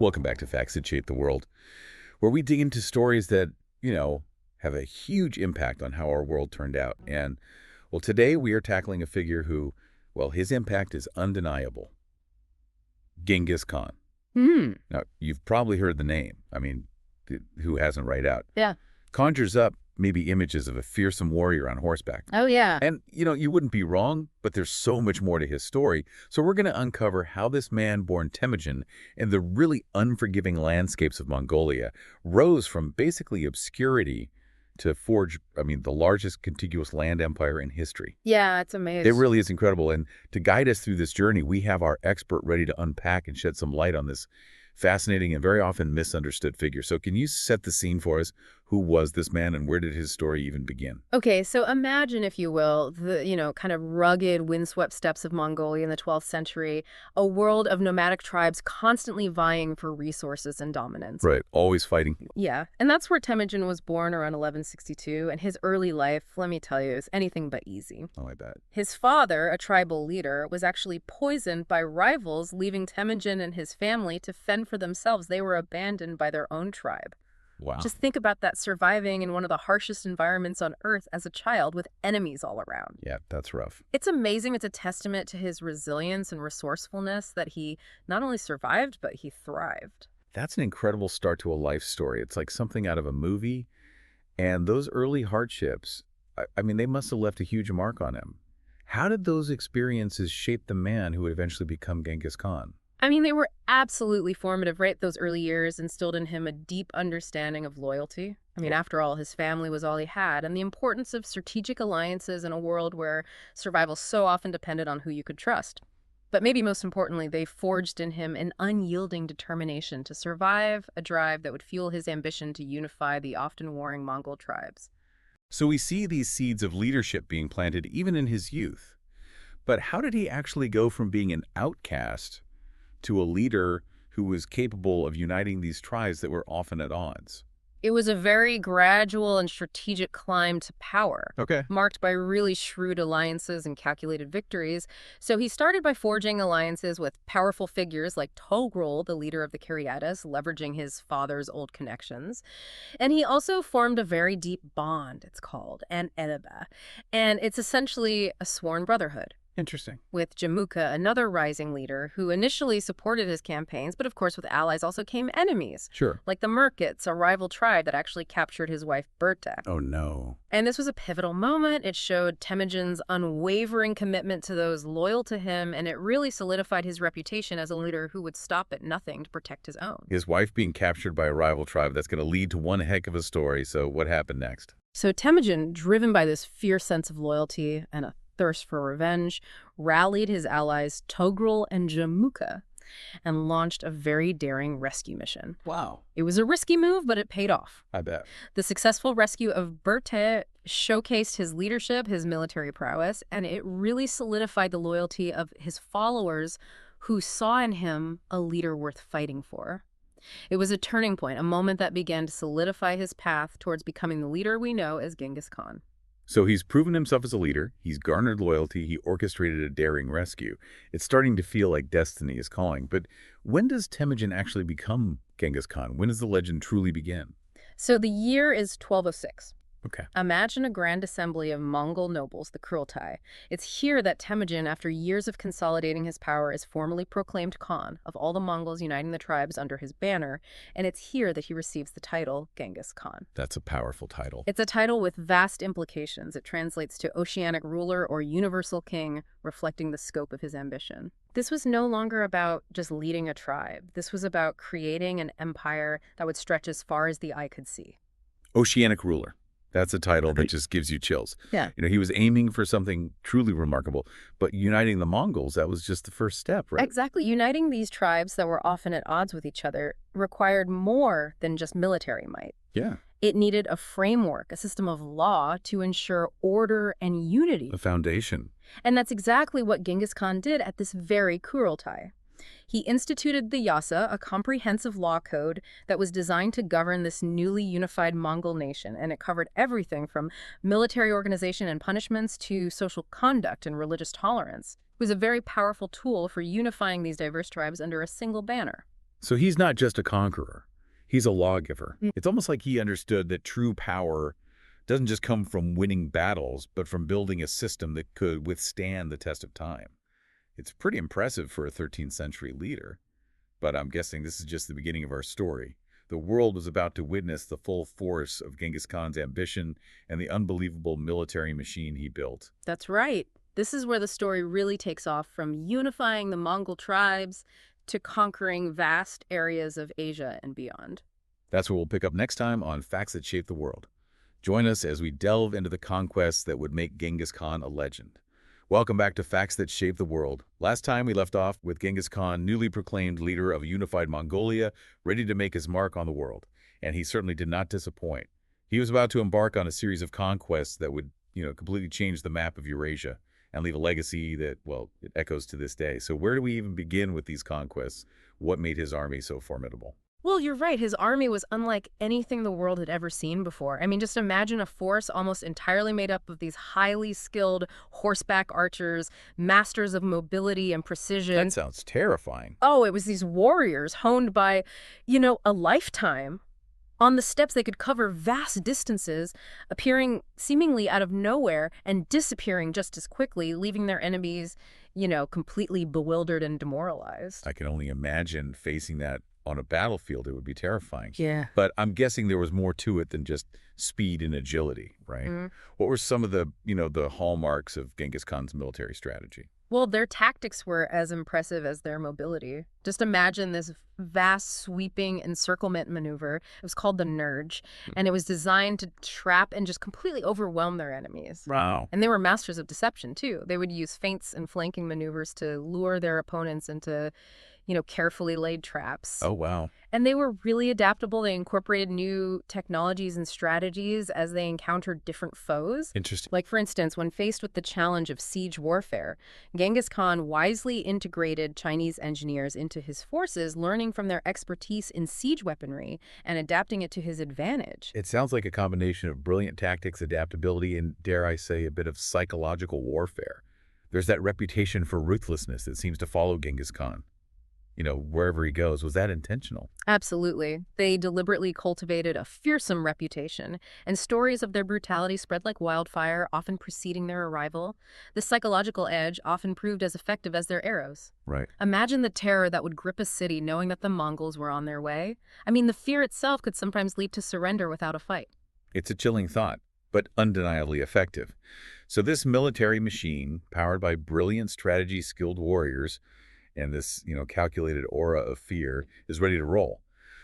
Welcome back to Facts That Shape the World, where we dig into stories that, have a huge impact on how our world turned out. And, well, today we are tackling a figure who, well, his impact is undeniable. Genghis Khan. Hmm. Now, you've probably heard the name. I mean, who hasn't right out? Yeah. Conjures up maybe images of a fearsome warrior on horseback. Oh, yeah. And, you wouldn't be wrong, but there's so much more to his story. So we're going to uncover how this man born Temujin in the really unforgiving landscapes of Mongolia rose from basically obscurity to forge, the largest contiguous land empire in history. Yeah, it's It amazing. really is incredible. And to guide us through this journey, we have our expert ready to unpack and shed some light on this fascinating and very often misunderstood figure. So can you set the scene for us? Who was this man and where did his story even begin? Okay, so imagine, if you will, the, kind of rugged, windswept steppes of Mongolia in the 12th century, a world of nomadic tribes constantly vying for resources and dominance. Right, always fighting. Yeah, and that's where Temujin was born around 1162, and his early life, let me tell you, is anything but easy. Oh, I bet. His father, a tribal leader, was actually poisoned by rivals, leaving Temujin and his family to fend for themselves. They were abandoned by their own tribe. Wow. Just think about that, surviving in one of the harshest environments on Earth as a child with enemies all around. Yeah, that's rough. It's amazing. It's a testament to his resilience and resourcefulness that he not only survived, but he thrived. That's an incredible start to a life story. It's like something out of a movie. And those early hardships, they must have left a huge mark on him. How did those experiences shape the man who would eventually become Genghis Khan? They were absolutely formative, right? Those early years instilled in him a deep understanding of loyalty. After all, his family was all he had, and the importance of strategic alliances in a world where survival so often depended on who you could trust. But maybe most importantly, they forged in him an unyielding determination to survive, a drive that would fuel his ambition to unify the often warring Mongol tribes. So we see these seeds of leadership being planted even in his youth. But how did he actually go from being an outcast to a leader who was capable of uniting these tribes that were often at odds? It was a very gradual and strategic climb to power, Okay. marked by really shrewd alliances and calculated victories. So he started by forging alliances with powerful figures like Togrul, the leader of the Kiryats, leveraging his father's old connections. And he also formed a very deep bond, it's called, an Edaba. And it's essentially a sworn brotherhood Interesting. with Jamuka, another rising leader who initially supported his campaigns, but of course with allies also came enemies, Sure. like the Merkits, a rival tribe that actually captured his wife Berta. Oh, no. And this was a pivotal moment. It showed Temujin's unwavering commitment to those loyal to him, and it really solidified his reputation as a leader who would stop at nothing to protect his own. His wife being captured by a rival tribe, that's going to lead to one heck of a story. So what happened next? So Temujin, driven by this fierce sense of loyalty and a thirst for revenge, rallied his allies Togrul and Jamuka and launched a very daring rescue mission. Wow. It was a risky move, but it paid off. I bet. The successful rescue of Berta showcased his leadership, his military prowess, and it really solidified the loyalty of his followers who saw in him a leader worth fighting for. It was a turning point, a moment that began to solidify his path towards becoming the leader we know as Genghis Khan. So he's proven himself as a leader, he's garnered loyalty, he orchestrated a daring rescue. It's starting to feel like destiny is calling. But when does Temujin actually become Genghis Khan? When does the legend truly begin? So the year is 1206. Okay. Imagine a grand assembly of Mongol nobles, the Kurultai. It's here that Temujin, after years of consolidating his power, is formally proclaimed Khan of all the Mongols, uniting the tribes under his banner, and it's here that he receives the title Genghis Khan. That's a powerful title. It's a title with vast implications. It translates to oceanic ruler or universal king, reflecting the scope of his ambition. This was no longer about just leading a tribe. This was about creating an empire that would stretch as far as the eye could see. Oceanic ruler. That's a title that just gives you chills. Yeah. He was aiming for something truly remarkable, but uniting the Mongols, that was just the first step, right? Exactly. Uniting these tribes that were often at odds with each other required more than just military might. Yeah. It needed a framework, a system of law to ensure order and unity. The foundation. And that's exactly what Genghis Khan did at this very Kurultai. He instituted the Yasa, a comprehensive law code that was designed to govern this newly unified Mongol nation, and it covered everything from military organization and punishments to social conduct and religious tolerance. It was a very powerful tool for unifying these diverse tribes under a single banner. So he's not just a conqueror. He's a lawgiver. It's almost like he understood that true power doesn't just come from winning battles, but from building a system that could withstand the test of time. It's pretty impressive for a 13th century leader. But I'm guessing this is just the beginning of our story. The world was about to witness the full force of Genghis Khan's ambition and the unbelievable military machine he built. That's right. This is where the story really takes off, from unifying the Mongol tribes to conquering vast areas of Asia and beyond. That's what we'll pick up next time on Facts That Shaped the World. Join us as we delve into the conquests that would make Genghis Khan a legend. Welcome back to Facts That Shaped the World. Last time we left off with Genghis Khan, newly proclaimed leader of a unified Mongolia, ready to make his mark on the world. And he certainly did not disappoint. He was about to embark on a series of conquests that would, completely change the map of Eurasia and leave a legacy that, well, it echoes to this day. So where do we even begin with these conquests? What made his army so formidable? Well, you're right. His army was unlike anything the world had ever seen before. I mean, just imagine a force almost entirely made up of these highly skilled horseback archers, masters of mobility and precision. That sounds terrifying. Oh, it was these warriors honed by, a lifetime. On the steppes, they could cover vast distances, appearing seemingly out of nowhere and disappearing just as quickly, leaving their enemies, completely bewildered and demoralized. I can only imagine facing that on a battlefield. It would be terrifying. Yeah. But I'm guessing there was more to it than just speed and agility, right? What were some of the hallmarks of Genghis Khan's military strategy? Well, their tactics were as impressive as their mobility. Just imagine this vast sweeping encirclement maneuver. It was called the Nurge, and it was designed to trap and just completely overwhelm their enemies. Wow. And they were masters of deception, too. They would use feints and flanking maneuvers to lure their opponents into, carefully laid traps. Oh, wow. And they were really adaptable. They incorporated new technologies and strategies as they encountered different foes. Interesting. Like, for instance, when faced with the challenge of siege warfare, Genghis Khan wisely integrated Chinese engineers into his forces, learning from their expertise in siege weaponry and adapting it to his advantage. It sounds like a combination of brilliant tactics, adaptability, and, dare I say, a bit of psychological warfare. There's that reputation for ruthlessness that seems to follow Genghis Khan. Wherever he goes. Was that intentional? Absolutely. They deliberately cultivated a fearsome reputation, and stories of their brutality spread like wildfire, often preceding their arrival. The psychological edge often proved as effective as their arrows. Right. Imagine the terror that would grip a city knowing that the Mongols were on their way. I mean, the fear itself could sometimes lead to surrender without a fight. It's a chilling thought, but undeniably effective. So this military machine, powered by brilliant strategy, skilled warriors, and this, calculated aura of fear, is ready to roll.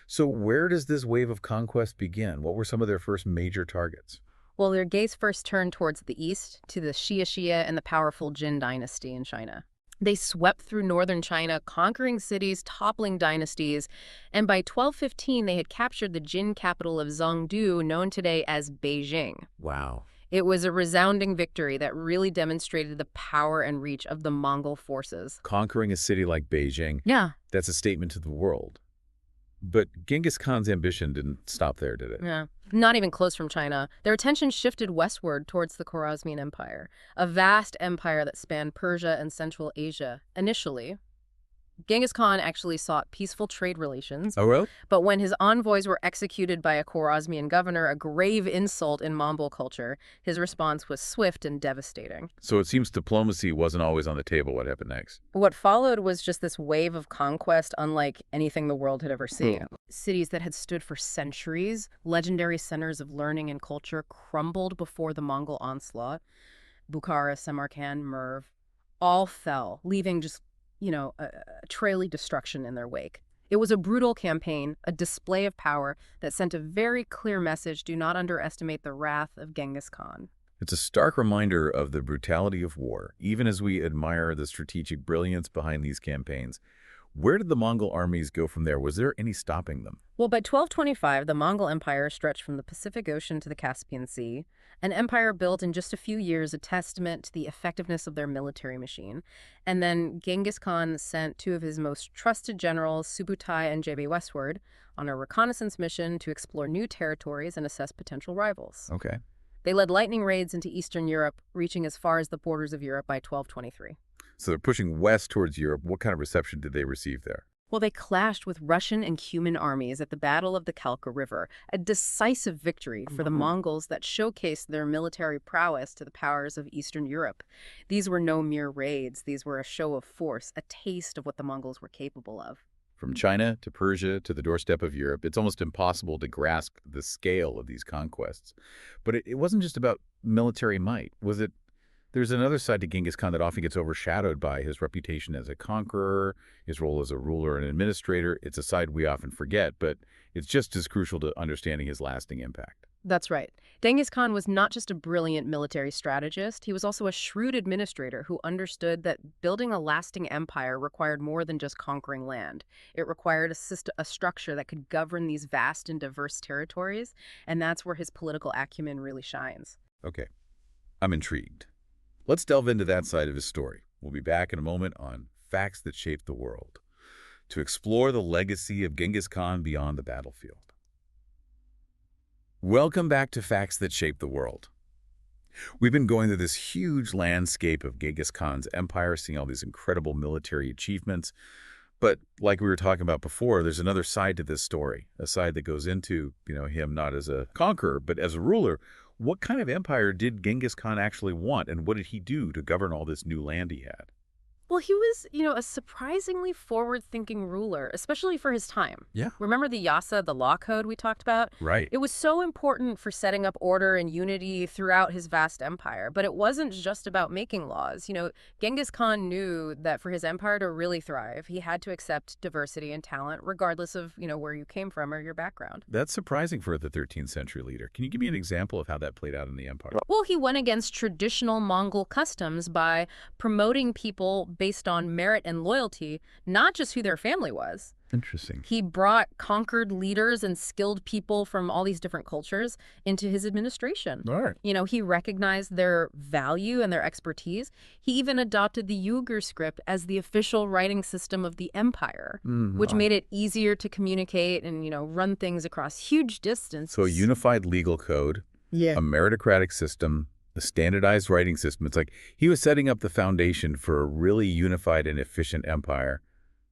So where does this wave of conquest begin? What were some of their first major targets? Well, their gaze first turned towards the east, to the Xia and the powerful Jin dynasty in China. They swept through northern China, conquering cities, toppling dynasties, and by 1215 they had captured the Jin capital of Zhongdu, known today as Beijing. Wow. It was a resounding victory that really demonstrated the power and reach of the Mongol forces. Conquering a city like Beijing, Yeah. that's a statement to the world. But Genghis Khan's ambition didn't stop there, did it? Yeah. Not even close from China. Their attention shifted westward towards the Khwarezmian Empire, a vast empire that spanned Persia and Central Asia. Initially, Genghis Khan actually sought peaceful trade relations. Oh, well? But when his envoys were executed by a Khwarezmian governor, a grave insult in Mongol culture, his response was swift and devastating. So it seems diplomacy wasn't always on the table. What happened next? What followed was just this wave of conquest unlike anything the world had ever seen. Cities that had stood for centuries, legendary centers of learning and culture, crumbled before the Mongol onslaught. Bukhara, Samarkand, Merv, all fell, leaving just a trail of destruction in their wake. It was a brutal campaign, a display of power that sent a very clear message: do not underestimate the wrath of Genghis Khan. It's a stark reminder of the brutality of war, even as we admire the strategic brilliance behind these campaigns. Where did the Mongol armies go from there? Was there any stopping them? Well, by 1225, the Mongol Empire stretched from the Pacific Ocean to the Caspian Sea, an empire built in just a few years, a testament to the effectiveness of their military machine. And then Genghis Khan sent two of his most trusted generals, Subutai and Jebe, westward on a reconnaissance mission to explore new territories and assess potential rivals. Okay. They led lightning raids into Eastern Europe, reaching as far as the borders of Europe by 1223. So they're pushing west towards Europe. What kind of reception did they receive there? Well, they clashed with Russian and Cuman armies at the Battle of the Kalka River, a decisive victory for the Oh. Mongols that showcased their military prowess to the powers of Eastern Europe. These were no mere raids, these were a show of force, a taste of what the Mongols were capable of. From China to Persia to the doorstep of Europe, it's almost impossible to grasp the scale of these conquests. But it wasn't just about military might, was it? There's another side to Genghis Khan that often gets overshadowed by his reputation as a conqueror, his role as a ruler and administrator. It's a side we often forget, but it's just as crucial to understanding his lasting impact. That's right. Genghis Khan was not just a brilliant military strategist, he was also a shrewd administrator who understood that building a lasting empire required more than just conquering land. It required a structure that could govern these vast and diverse territories, and that's where his political acumen really shines. Okay, I'm intrigued. Let's delve into that side of his story. We'll be back in a moment on Facts That Shaped the World to explore the legacy of Genghis Khan beyond the battlefield. Welcome back to Facts That Shaped the World. We've been going through this huge landscape of Genghis Khan's empire, seeing all these incredible military achievements. But like we were talking about before, there's another side to this story, a side that goes into, him not as a conqueror, but as a ruler. What kind of empire did Genghis Khan actually want, and what did he do to govern all this new land he had? Well, he was, a surprisingly forward-thinking ruler, especially for his time. Yeah. Remember the Yasa, the law code we talked about? Right. It was so important for setting up order and unity throughout his vast empire. But it wasn't just about making laws. Genghis Khan knew that for his empire to really thrive, he had to accept diversity and talent, regardless of, where you came from or your background. That's surprising for the 13th century leader. Can you give me an example of how that played out in the empire? Well, he went against traditional Mongol customs by promoting people based on merit and loyalty, not just who their family was. Interesting. He brought conquered leaders and skilled people from all these different cultures into his administration. All right. He recognized their value and their expertise. He even adopted the Uyghur script as the official writing system of the empire, which made it easier to communicate and, run things across huge distances. So a unified legal code, Yeah. a meritocratic system, a standardized writing system. It's like he was setting up the foundation for a really unified and efficient empire.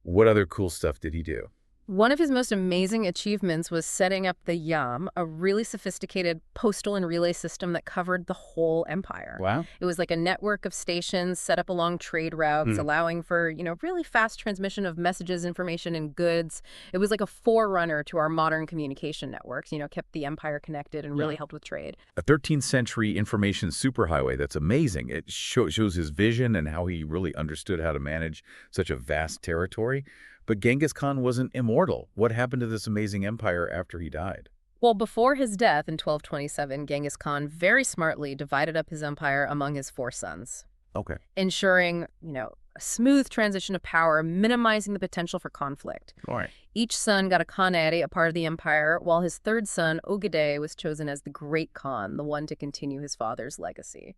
What other cool stuff did he do? One of his most amazing achievements was setting up the Yam, a really sophisticated postal and relay system that covered the whole empire. Wow. It was like a network of stations set up along trade routes, allowing for, really fast transmission of messages, information, and goods. It was like a forerunner to our modern communication networks, kept the empire connected and really helped with trade. A 13th century information superhighway. That's amazing. It shows his vision and how he really understood how to manage such a vast territory. But Genghis Khan wasn't immortal. What happened to this amazing empire after he died? Well, before his death in 1227, Genghis Khan very smartly divided up his empire among his 4 sons, Okay. ensuring, a smooth transition of power, minimizing the potential for conflict. All right. Each son got a khanate, a part of the empire, while his third son, Ogedei, was chosen as the Great Khan, the one to continue his father's legacy.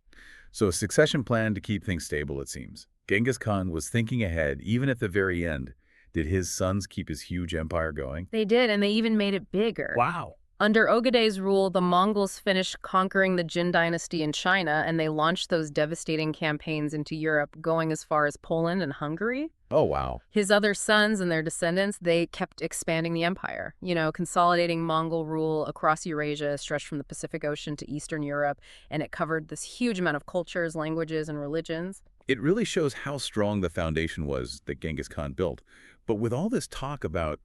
So a succession plan to keep things stable, it seems. Genghis Khan was thinking ahead, even at the very end. Did his sons keep his huge empire going? They did, and they even made it bigger. Wow. Under Ogedei's rule, the Mongols finished conquering the Jin dynasty in China, and they launched those devastating campaigns into Europe, going as far as Poland and Hungary. Oh, wow. His other sons and their descendants, they kept expanding the empire, consolidating Mongol rule across Eurasia, stretched from the Pacific Ocean to Eastern Europe, and it covered this huge amount of cultures, languages, and religions. It really shows how strong the foundation was that Genghis Khan built. But with all this talk about,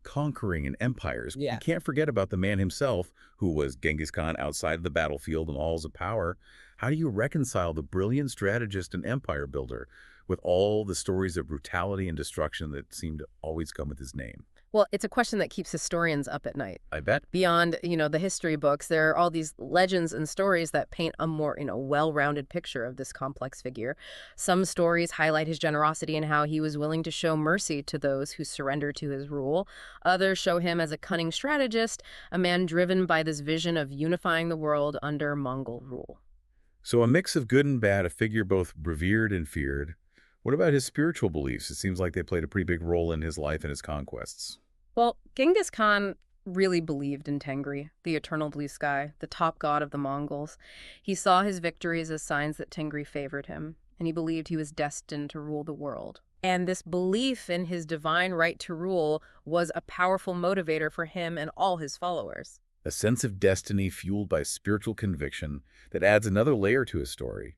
conquering and empires, we can't forget about the man himself, who was Genghis Khan outside the battlefield and halls of power. How do you reconcile the brilliant strategist and empire builder with all the stories of brutality and destruction that seem to always come with his name? Well, it's a question that keeps historians up at night. I bet. Beyond, the history books, there are all these legends and stories that paint a more, well-rounded picture of this complex figure. Some stories highlight his generosity and how he was willing to show mercy to those who surrendered to his rule. Others show him as a cunning strategist, a man driven by this vision of unifying the world under Mongol rule. So a mix of good and bad, a figure both revered and feared. What about his spiritual beliefs? It seems like they played a pretty big role in his life and his conquests. Well, Genghis Khan really believed in Tengri, the eternal blue sky, the top god of the Mongols. He saw his victories as signs that Tengri favored him, and he believed he was destined to rule the world. And this belief in his divine right to rule was a powerful motivator for him and all his followers. A sense of destiny fueled by spiritual conviction that adds another layer to his story.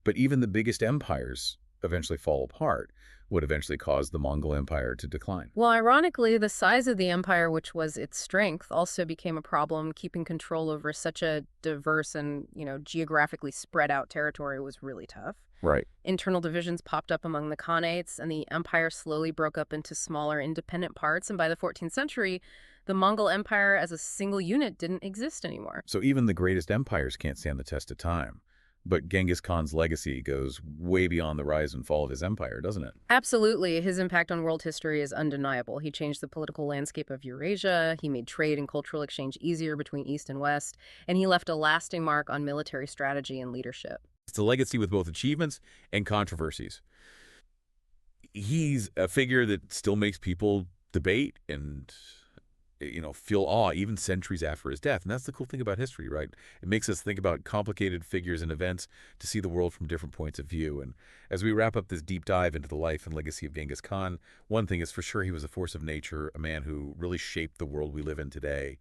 But even the biggest empires eventually fall apart, would eventually cause the Mongol Empire to decline. Well, ironically, the size of the empire, which was its strength, also became a problem. Keeping control over such a diverse and, geographically spread out territory was really tough. Right. Internal divisions popped up among the Khanates, and the empire slowly broke up into smaller, independent parts. And by the 14th century, the Mongol Empire as a single unit didn't exist anymore. So even the greatest empires can't stand the test of time. But Genghis Khan's legacy goes way beyond the rise and fall of his empire, doesn't it? Absolutely. His impact on world history is undeniable. He changed the political landscape of Eurasia, he made trade and cultural exchange easier between East and West, and he left a lasting mark on military strategy and leadership. It's a legacy with both achievements and controversies. He's a figure that still makes people debate and feel awe even centuries after his death. And that's the cool thing about history, right? It makes us think about complicated figures and events to see the world from different points of view. And as we wrap up this deep dive into the life and legacy of Genghis Khan, one thing is for sure, he was a force of nature, a man who really shaped the world we live in today.